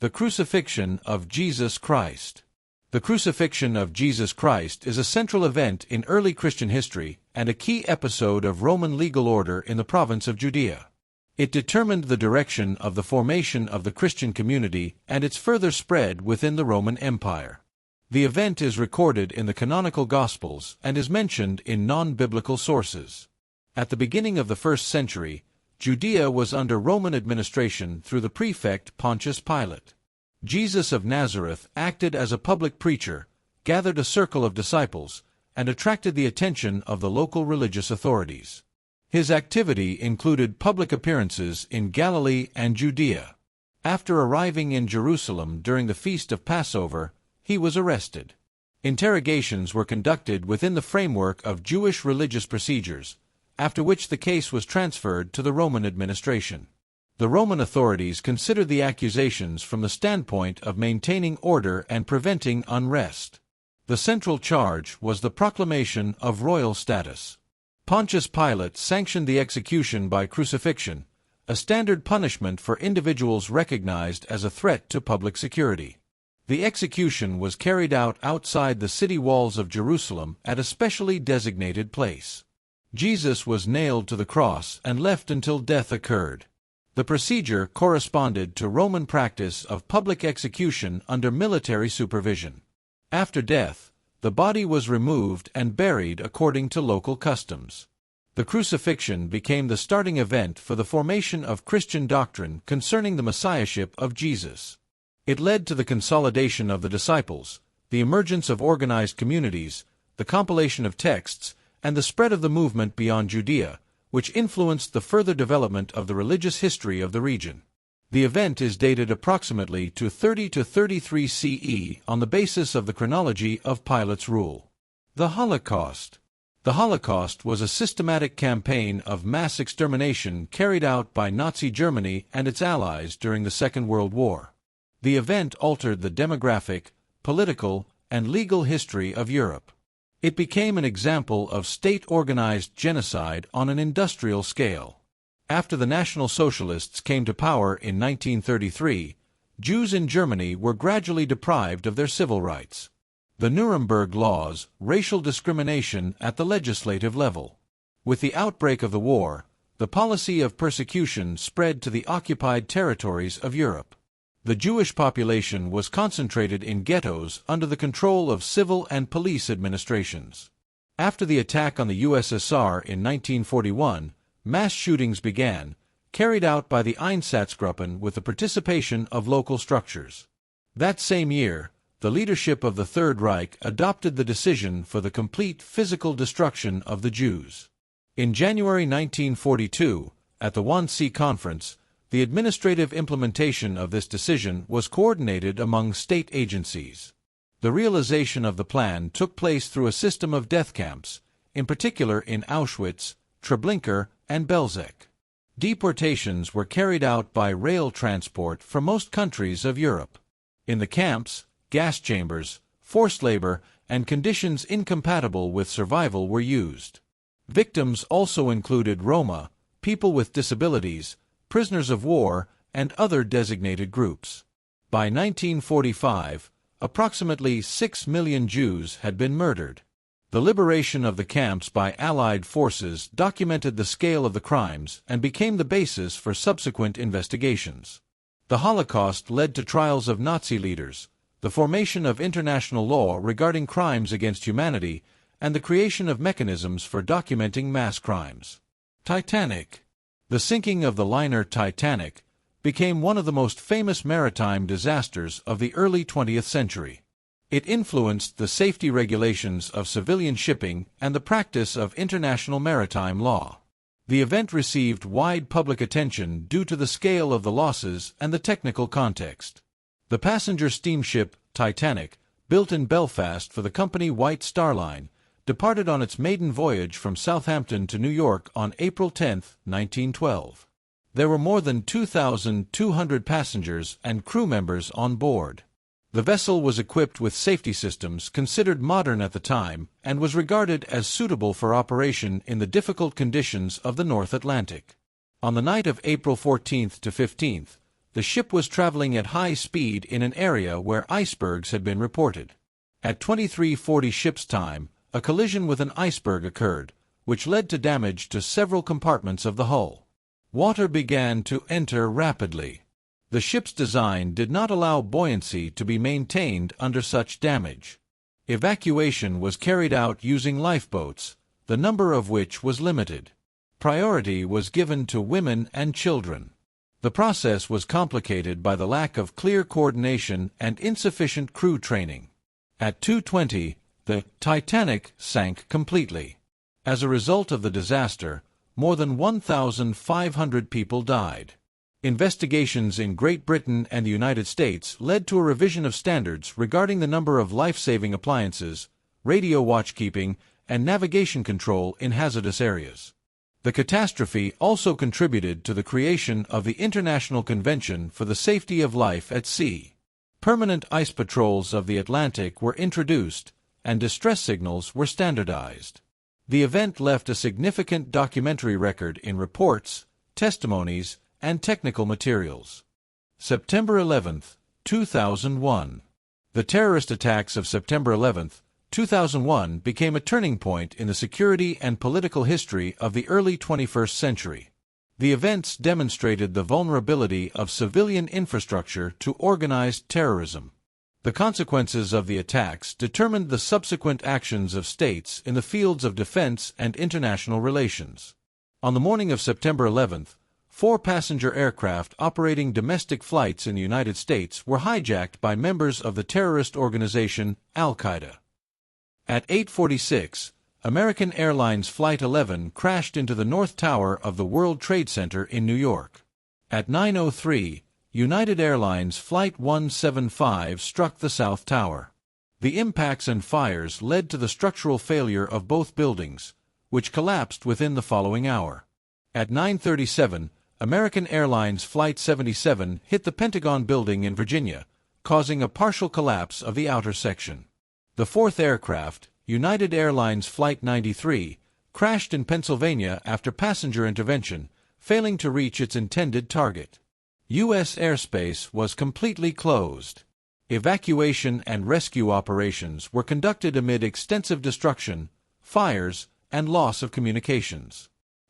The Crucifixion of Jesus Christ. The crucifixion of Jesus Christ is a central event in early Christian history and a key episode of Roman legal order in the province of Judea. It determined the direction of the formation of the Christian community and its further spread within the Roman Empire. The event is recorded in the canonical Gospels and is mentioned in non-biblical sources. At the beginning of the 1st century, Judea was under Roman administration through the prefect Pontius Pilate. Jesus of Nazareth acted as a public preacher, gathered a circle of disciples, and attracted the attention of the local religious authorities. His activity included public appearances in Galilee and Judea. After arriving in Jerusalem during the Feast of Passover, he was arrested. Interrogations were conducted within the framework of Jewish religious procedures, after which the case was transferred to the Roman administration. The Roman authorities considered the accusations from the standpoint of maintaining order and preventing unrest. The central charge was the proclamation of royal status. Pontius Pilate sanctioned the execution by crucifixion, a standard punishment for individuals recognized as a threat to public security. The execution was carried out outside the city walls of Jerusalem at a specially designated place. Jesus was nailed to the cross and left until death occurred. The procedure corresponded to Roman practice of public execution under military supervision. After death, the body was removed and buried according to local customs. The crucifixion became the starting event for the formation of Christian doctrine concerning the messiahship of Jesus. It led to the consolidation of the disciples, the emergence of organized communities, the compilation of texts, and the spread of the movement beyond Judea, which influenced the further development of the religious history of the region. The event is dated approximately to 30 to 33 CE on the basis of the chronology of Pilate's rule. The Holocaust. The Holocaust was a systematic campaign of mass extermination carried out by Nazi Germany and its allies during the Second World War. The event altered the demographic, political, and legal history of Europe. It became an example of state-organized genocide on an industrial scale. After the National Socialists came to power in 1933, Jews in Germany were gradually deprived of their civil rights. The Nuremberg Laws, racial discrimination at the legislative level. With the outbreak of the war, the policy of persecution spread to the occupied territories of Europe. The Jewish population was concentrated in ghettos under the control of civil and police administrations. After the attack on the USSR in 1941, mass shootings began, carried out by the Einsatzgruppen with the participation of local structures. That same year, the leadership of the Third Reich adopted the decision for the complete physical destruction of the Jews. In January 1942, at the Wannsee Conference, the administrative implementation of this decision was coordinated among state agencies. The realization of the plan took place through a system of death camps, in particular in Auschwitz, Treblinka, and Belzec. Deportations were carried out by rail transport for most countries of Europe. In the camps, gas chambers, forced labor, and conditions incompatible with survival were used. Victims also included Roma, people with disabilities, prisoners of war, and other designated groups. By 1945, approximately 6 million Jews had been murdered. The liberation of the camps by Allied forces documented the scale of the crimes and became the basis for subsequent investigations. The Holocaust led to trials of Nazi leaders, the formation of international law regarding crimes against humanity, and the creation of mechanisms for documenting mass crimes. Titanic. The sinking of the liner Titanic became one of the most famous maritime disasters of the early 20th century. It influenced the safety regulations of civilian shipping and the practice of international maritime law. The event received wide public attention due to the scale of the losses and the technical context. The passenger steamship Titanic, built in Belfast for the company White Star Line, departed on its maiden voyage from Southampton to New York on April 10, 1912. There were more than 2,200 passengers and crew members on board. The vessel was equipped with safety systems considered modern at the time and was regarded as suitable for operation in the difficult conditions of the North Atlantic. On the night of April 14 to 15, The ship was traveling at high speed in an area where icebergs had been reported. At 23:40 ship's time, a collision with an iceberg occurred, which led to damage to several compartments of the hull. Water began to enter rapidly. The ship's design did not allow buoyancy to be maintained under such damage. Evacuation was carried out using lifeboats, the number of which was limited. Priority was given to women and children. The process was complicated by the lack of clear coordination and insufficient crew training. At 2:20, the Titanic sank completely. As a result of the disaster, more than 1,500 people died. Investigations in Great Britain and the United States led to a revision of standards regarding the number of life-saving appliances, radio watchkeeping, and navigation control in hazardous areas. The catastrophe also contributed to the creation of the International Convention for the Safety of Life at Sea. Permanent ice patrols of the Atlantic were introduced, and distress signals were standardized. The event left a significant documentary record in reports, testimonies, and technical materials. September 11, 2001. The terrorist attacks of September 11, 2001 became a turning point in the security and political history of the early 21st century. The events demonstrated the vulnerability of civilian infrastructure to organized terrorism. The consequences of the attacks determined the subsequent actions of states in the fields of defense and international relations. On the morning of September 11, 4 passenger aircraft operating domestic flights in the United States were hijacked by members of the terrorist organization Al-Qaeda. At 8:46, American Airlines Flight 11 crashed into the North Tower of the World Trade Center in New York. At 9:03, United Airlines Flight 175 struck the South Tower. The impacts and fires led to the structural failure of both buildings, which collapsed within the following hour. At 9:37, American Airlines Flight 77 hit the Pentagon building in Virginia, causing a partial collapse of the outer section. The fourth aircraft, United Airlines Flight 93, crashed in Pennsylvania after passenger intervention, failing to reach its intended target. U.S. airspace was completely closed. Evacuation and rescue operations were conducted amid extensive destruction, fires, and loss of communications.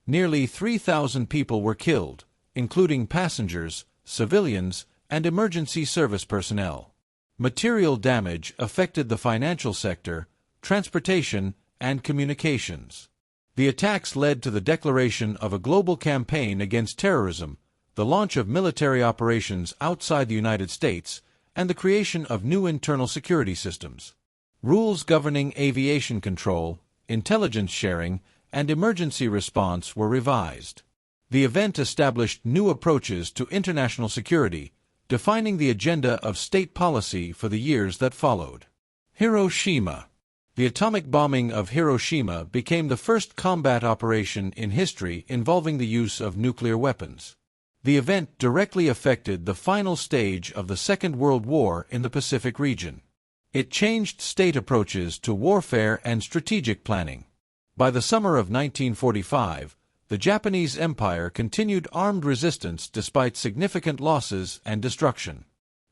Nearly 3,000 people were killed, including passengers, civilians, and emergency service personnel. Material damage affected the financial sector, transportation, and communications. The attacks led to the declaration of a global campaign against terrorism, the launch of military operations outside the United States, and the creation of new internal security systems. Rules governing aviation control, intelligence sharing, and emergency response were revised. The event established new approaches to international security, defining the agenda of state policy for the years that followed. Hiroshima. The atomic bombing of Hiroshima became the first combat operation in history involving the use of nuclear weapons. The event directly affected the final stage of the Second World War in the Pacific region. It changed state approaches to warfare and strategic planning. By the summer of 1945, the Japanese Empire continued armed resistance despite significant losses and destruction.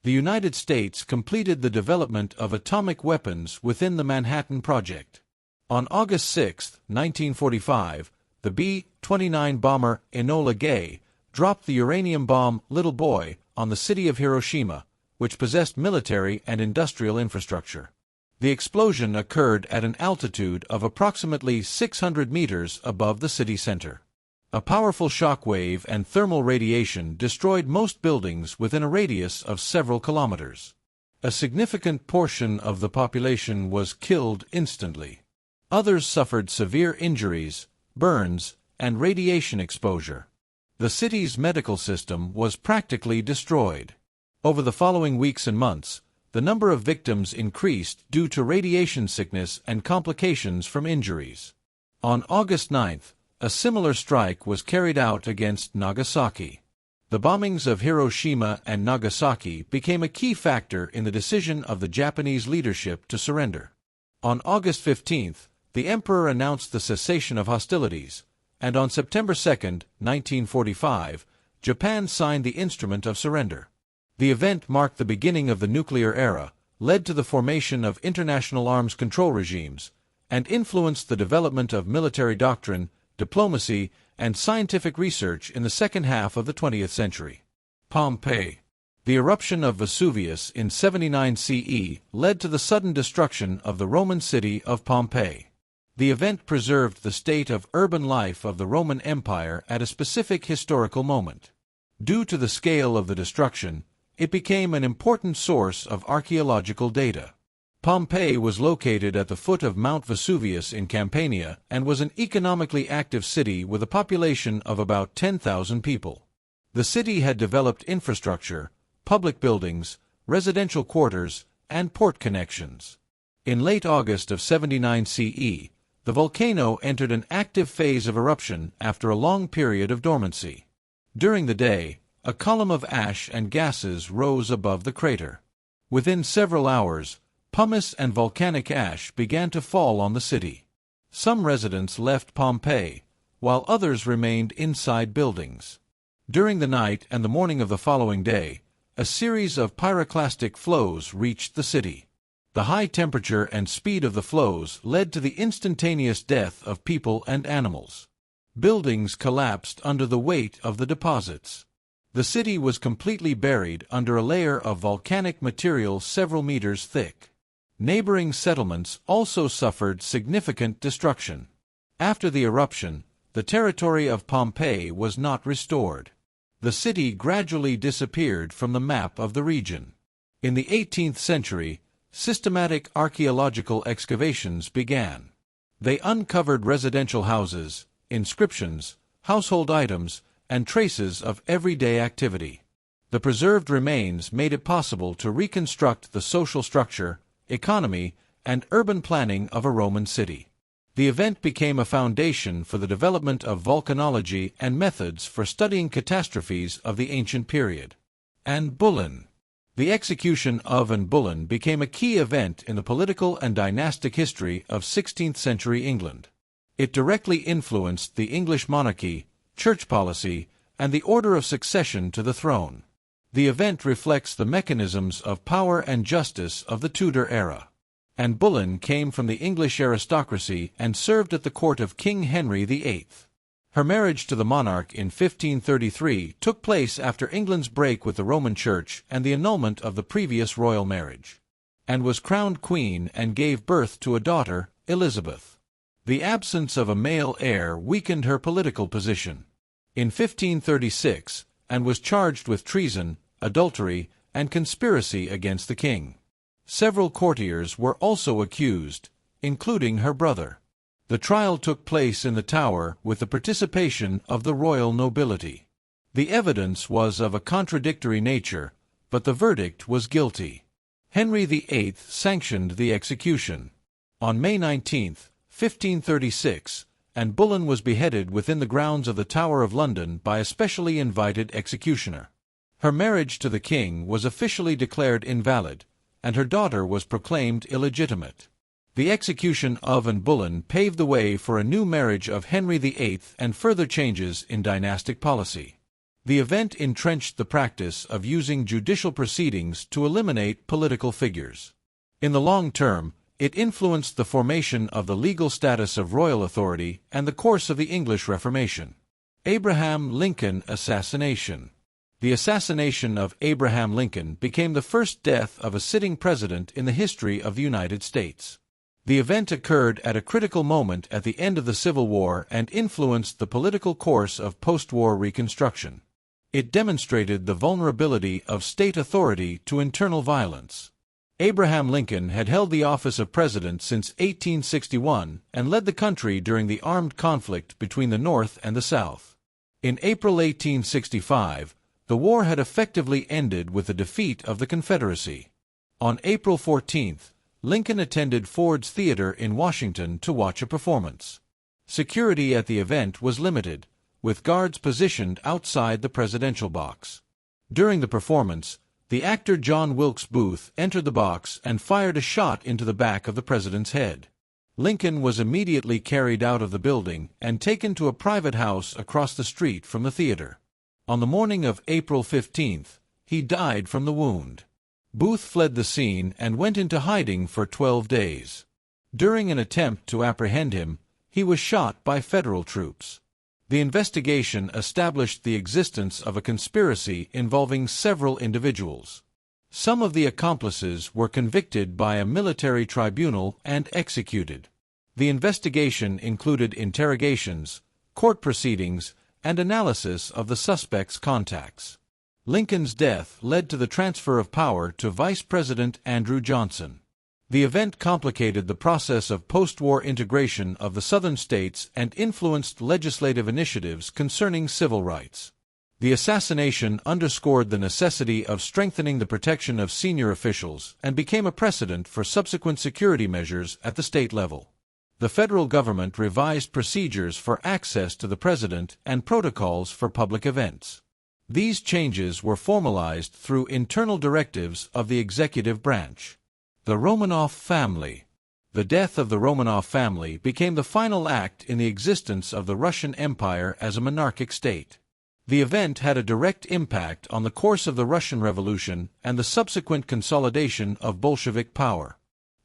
The United States completed the development of atomic weapons within the Manhattan Project. On August 6, 1945, the B-29 bomber Enola Gay dropped the uranium bomb Little Boy on the city of Hiroshima, which possessed military and industrial infrastructure. The explosion occurred at an altitude of approximately 600 meters above the city center. A powerful shock wave and thermal radiation destroyed most buildings within a radius of several kilometers. A significant portion of the population was killed instantly. Others suffered severe injuries, burns, and radiation exposure. The city's medical system was practically destroyed. Over the following weeks and months, the number of victims increased due to radiation sickness and complications from injuries. On August 9, a similar strike was carried out against Nagasaki. The bombings of Hiroshima and Nagasaki became a key factor in the decision of the Japanese leadership to surrender. On August 15, the emperor announced the cessation of hostilities, and on September 2, 1945, Japan signed the Instrument of Surrender. The event marked the beginning of the nuclear era, led to the formation of international arms control regimes, and influenced the development of military doctrine, diplomacy, and scientific research in the second half of the 20th century. Pompeii. The eruption of Vesuvius in 79 CE led to the sudden destruction of the Roman city of Pompeii. The event preserved the state of urban life of the Roman Empire at a specific historical moment. Due to the scale of the destruction, it became an important source of archaeological data. Pompeii was located at the foot of Mount Vesuvius in Campania and was an economically active city with a population of about 10,000 people. The city had developed infrastructure, public buildings, residential quarters, and port connections. In late August of 79 CE, the volcano entered an active phase of eruption after a long period of dormancy. During the day, a column of ash and gases rose above the crater. Within several hours, pumice and volcanic ash began to fall on the city. Some residents left Pompeii, while others remained inside buildings. During the night and the morning of the following day, a series of pyroclastic flows reached the city. The high temperature and speed of the flows led to the instantaneous death of people and animals. Buildings collapsed under the weight of the deposits. The city was completely buried under a layer of volcanic material several meters thick. Neighboring settlements also suffered significant destruction. After the eruption, the territory of Pompeii was not restored. The city gradually disappeared from the map of the region. In the 18th century, systematic archaeological excavations began. They uncovered residential houses, inscriptions, household items, and traces of everyday activity. The preserved remains made it possible to reconstruct the social structure, economy, and urban planning of a Roman city. The event became a foundation for the development of volcanology and methods for studying catastrophes of the ancient period. And Boleyn. The execution of Anne Boleyn became a key event in the political and dynastic history of 16th century England. It directly influenced the English monarchy, church policy, and the order of succession to the throne. The event reflects the mechanisms of power and justice of the Tudor era. Anne Boleyn came from the English aristocracy and served at the court of King Henry VIII. Her marriage to the monarch in 1533 took place after England's break with the Roman Church and the annulment of the previous royal marriage. Anne was crowned queen and gave birth to a daughter, Elizabeth. The absence of a male heir weakened her political position. In 1536, Anne was charged with treason, adultery, and conspiracy against the king. Several courtiers were also accused, including her brother. The trial took place in the Tower with the participation of the royal nobility. The evidence was of a contradictory nature, but the verdict was guilty. Henry VIII sanctioned the execution. On May 19, 1536, Anne Boleyn was beheaded within the grounds of the Tower of London by a specially invited executioner. Her marriage to the king was officially declared invalid, and her daughter was proclaimed illegitimate. The execution of Anne Boleyn paved the way for a new marriage of Henry VIII and further changes in dynastic policy. The event entrenched the practice of using judicial proceedings to eliminate political figures. In the long term, it influenced the formation of the legal status of royal authority and the course of the English Reformation. Abraham Lincoln assassination. The assassination of Abraham Lincoln became the first death of a sitting president in the history of the United States. The event occurred at a critical moment at the end of the Civil War and influenced the political course of post-war Reconstruction. It demonstrated the vulnerability of state authority to internal violence. Abraham Lincoln had held the office of president since 1861 and led the country during the armed conflict between the North and the South. In April 1865, the war had effectively ended with the defeat of the Confederacy. On April 14, Lincoln attended Ford's Theater in Washington to watch a performance. Security at the event was limited, with guards positioned outside the presidential box. During the performance, the actor John Wilkes Booth entered the box and fired a shot into the back of the president's head. Lincoln was immediately carried out of the building and taken to a private house across the street from the theater. On the morning of April 15th, he died from the wound. Booth fled the scene and went into hiding for 12 days. During an attempt to apprehend him, he was shot by federal troops. The investigation established the existence of a conspiracy involving several individuals. Some of the accomplices were convicted by a military tribunal and executed. The investigation included interrogations, court proceedings, and analysis of the suspects' contacts. Lincoln's death led to the transfer of power to Vice President Andrew Johnson. The event complicated the process of post-war integration of the Southern states and influenced legislative initiatives concerning civil rights. The assassination underscored the necessity of strengthening the protection of senior officials and became a precedent for subsequent security measures at the state level. The federal government revised procedures for access to the president and protocols for public events. These changes were formalized through internal directives of the executive branch. The Romanov family. The death of the Romanov family became the final act in the existence of the Russian Empire as a monarchic state. The event had a direct impact on the course of the Russian Revolution and the subsequent consolidation of Bolshevik power.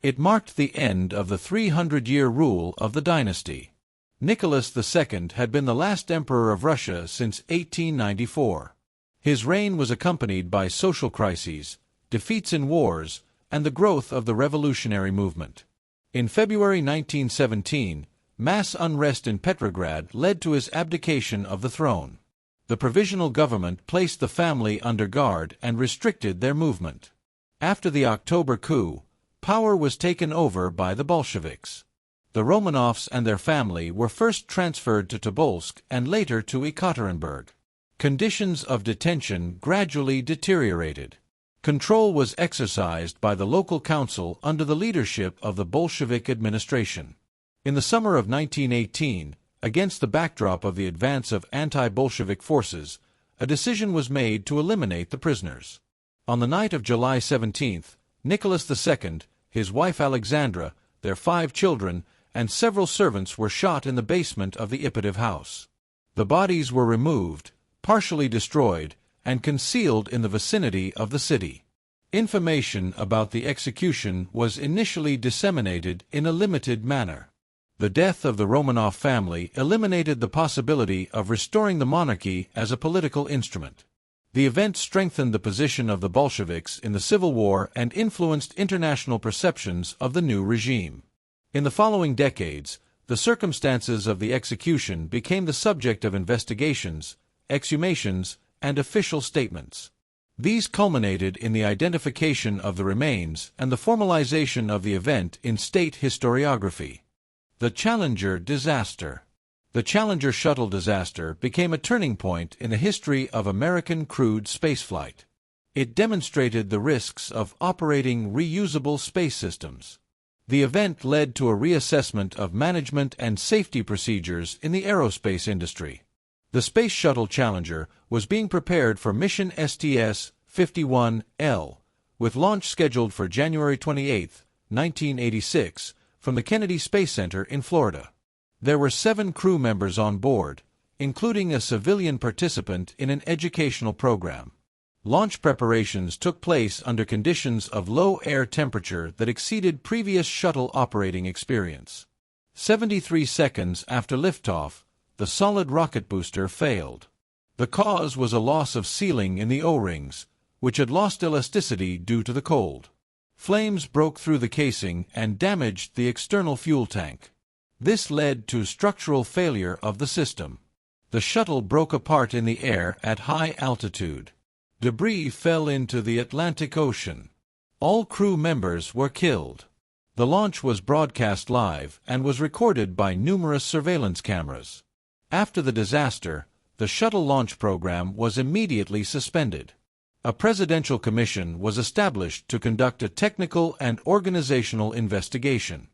It marked the end of the 300-year rule of the dynasty. Nicholas II had been the last emperor of Russia since 1894. His reign was accompanied by social crises, defeats in wars, and the growth of the revolutionary movement. In February 1917, mass unrest in Petrograd led to his abdication of the throne. The provisional government placed the family under guard and restricted their movement. After the October coup, power was taken over by the Bolsheviks. The Romanovs and their family were first transferred to Tobolsk and later to Ekaterinburg. Conditions of detention gradually deteriorated. Control was exercised by the local council under the leadership of the Bolshevik administration. In the summer of 1918, against the backdrop of the advance of anti-Bolshevik forces, a decision was made to eliminate the prisoners. On the night of July 17th, Nicholas II, his wife Alexandra, their 5 children, and several servants were shot in the basement of the Ipatiev house. The bodies were removed, partially destroyed, and concealed in the vicinity of the city. Information about the execution was initially disseminated in a limited manner. The death of the Romanov family eliminated the possibility of restoring the monarchy as a political instrument. The event strengthened the position of the Bolsheviks in the Civil War and influenced international perceptions of the new regime. In the following decades, the circumstances of the execution became the subject of investigations, exhumations, and official statements. These culminated in the identification of the remains and the formalization of the event in state historiography. The Challenger disaster. The Challenger shuttle disaster became a turning point in the history of American crewed spaceflight. It demonstrated the risks of operating reusable space systems. The event led to a reassessment of management and safety procedures in the aerospace industry. The Space Shuttle Challenger was being prepared for mission STS-51L, with launch scheduled for January 28, 1986, from the Kennedy Space Center in Florida. There were 7 crew members on board, including a civilian participant in an educational program. Launch preparations took place under conditions of low air temperature that exceeded previous shuttle operating experience. 73 seconds after liftoff, the solid rocket booster failed. The cause was a loss of sealing in the O-rings, which had lost elasticity due to the cold. Flames broke through the casing and damaged the external fuel tank. This led to structural failure of the system. The shuttle broke apart in the air at high altitude. Debris fell into the Atlantic Ocean. All crew members were killed. The launch was broadcast live and was recorded by numerous surveillance cameras. After the disaster, the shuttle launch program was immediately suspended. A presidential commission was established to conduct a technical and organizational investigation.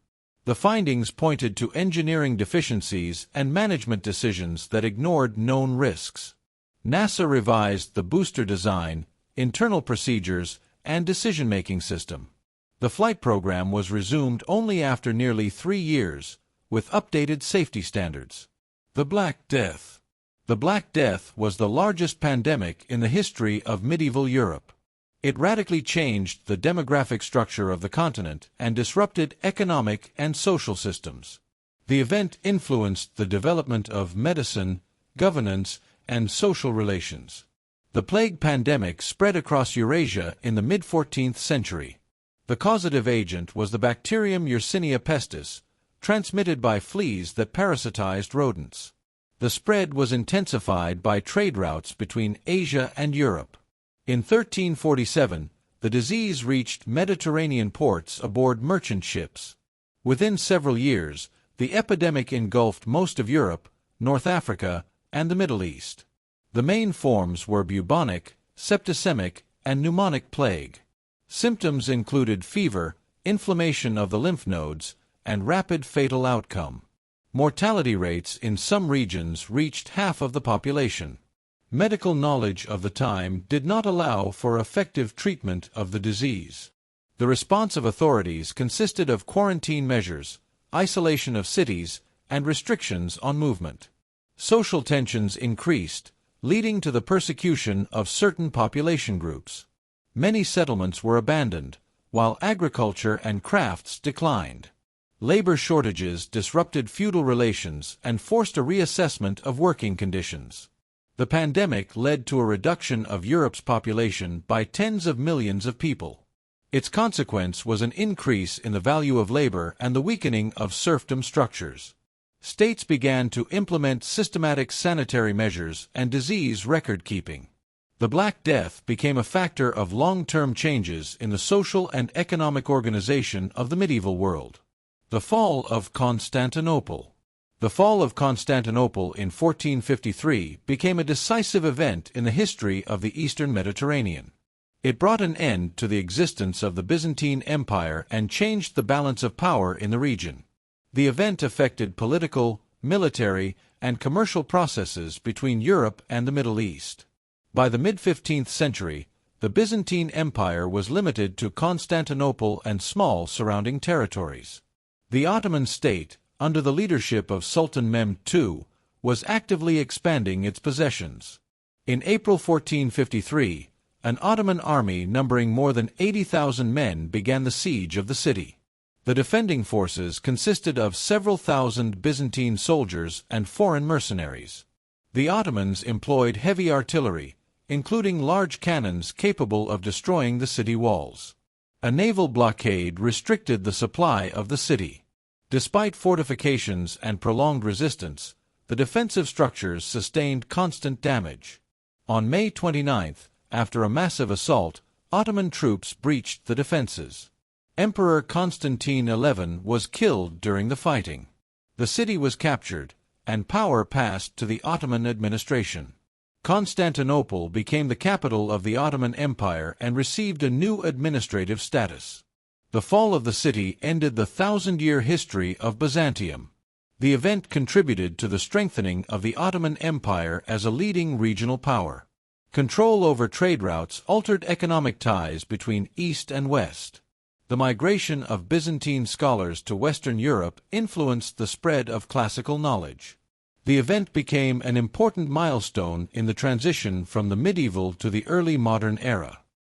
The findings pointed to engineering deficiencies and management decisions that ignored known risks. NASA revised the booster design, internal procedures, and decision-making system. The flight program was resumed only after nearly 3 years, with updated safety standards. The Black Death. The Black Death was the largest pandemic in the history of medieval Europe. It radically changed the demographic structure of the continent and disrupted economic and social systems. The event influenced the development of medicine, governance, and social relations. The plague pandemic spread across Eurasia in the mid-14th century. The causative agent was the bacterium Yersinia pestis, transmitted by fleas that parasitized rodents. The spread was intensified by trade routes between Asia and Europe. In 1347, the disease reached Mediterranean ports aboard merchant ships. Within several years, the epidemic engulfed most of Europe, North Africa, and the Middle East. The main forms were bubonic, septicemic, and pneumonic plague. Symptoms included fever, inflammation of the lymph nodes, and rapid fatal outcome. Mortality rates in some regions reached half of the population. Medical knowledge of the time did not allow for effective treatment of the disease. The response of authorities consisted of quarantine measures, isolation of cities, and restrictions on movement. Social tensions increased, leading to the persecution of certain population groups. Many settlements were abandoned, while agriculture and crafts declined. Labor shortages disrupted feudal relations and forced a reassessment of working conditions. The pandemic led to a reduction of Europe's population by tens of millions of people. Its consequence was an increase in the value of labor and the weakening of serfdom structures. States began to implement systematic sanitary measures and disease record-keeping. The Black Death became a factor of long-term changes in the social and economic organization of the medieval world. The Fall of Constantinople. The fall of Constantinople in 1453 became a decisive event in the history of the Eastern Mediterranean. It brought an end to the existence of the Byzantine Empire and changed the balance of power in the region. The event affected political, military, and commercial processes between Europe and the Middle East. By the mid-15th century, the Byzantine Empire was limited to Constantinople and small surrounding territories. The Ottoman state, under the leadership of Sultan Mehmed II, was actively expanding its possessions. In April 1453, an Ottoman army numbering more than 80,000 men began the siege of the city. The defending forces consisted of several thousand Byzantine soldiers and foreign mercenaries. The Ottomans employed heavy artillery, including large cannons capable of destroying the city walls. A naval blockade restricted the supply of the city. Despite fortifications and prolonged resistance, the defensive structures sustained constant damage. On May 29, after a massive assault, Ottoman troops breached the defenses. Emperor Constantine XI was killed during the fighting. The city was captured, and power passed to the Ottoman administration. Constantinople became the capital of the Ottoman Empire and received a new administrative status. The fall of the city ended the thousand-year history of Byzantium. The event contributed to the strengthening of the Ottoman Empire as a leading regional power. Control over trade routes altered economic ties between East and West. The migration of Byzantine scholars to Western Europe influenced the spread of classical knowledge. The event became an important milestone in the transition from the medieval to the early modern era.